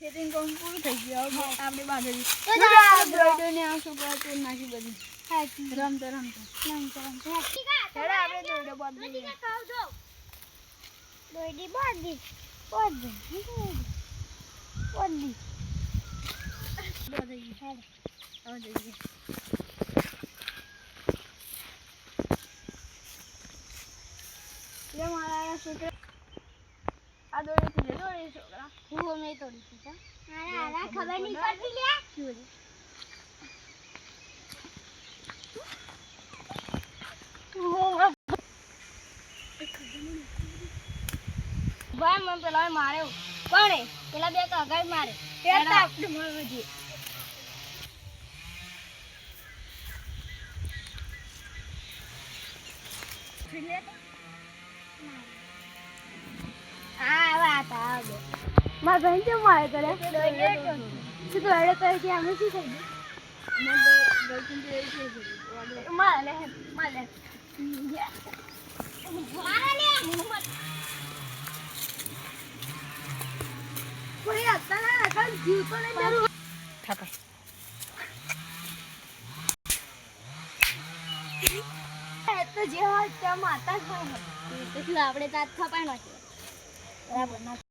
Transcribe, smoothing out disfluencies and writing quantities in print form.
setting કોમ પૂરું થઈ ગયું હવે આપણે બાંધવી તો બ્રોઈડર ને આ છોકરા તો નાખી બધી હાચી રમતો હેડા આપણે દોરડો બાંધી દઈએ દોડી બાંધી ये मारा छोकरा आ दौड़ी छोकरा હું મેં તોડી દીધા આના ખબર નહીં પડતી લે શું ભાઈ મને પેલા માર્યો કોણે પેલા બે તો આગળ મારે તેતા આપણે મળવા જઈએ આ વાત આવે મારા બહેન કેમ મારે કરે શું તો એડે કરે કે અમે શું થઈ ગયું મારે કોઈ અત્યારે કાલ જીવ તો નહીં જરૂર ઠાકા તો જે હોય તે માતા જ હોય તો શું આપણે તાત થપાય નથી બરાબર ના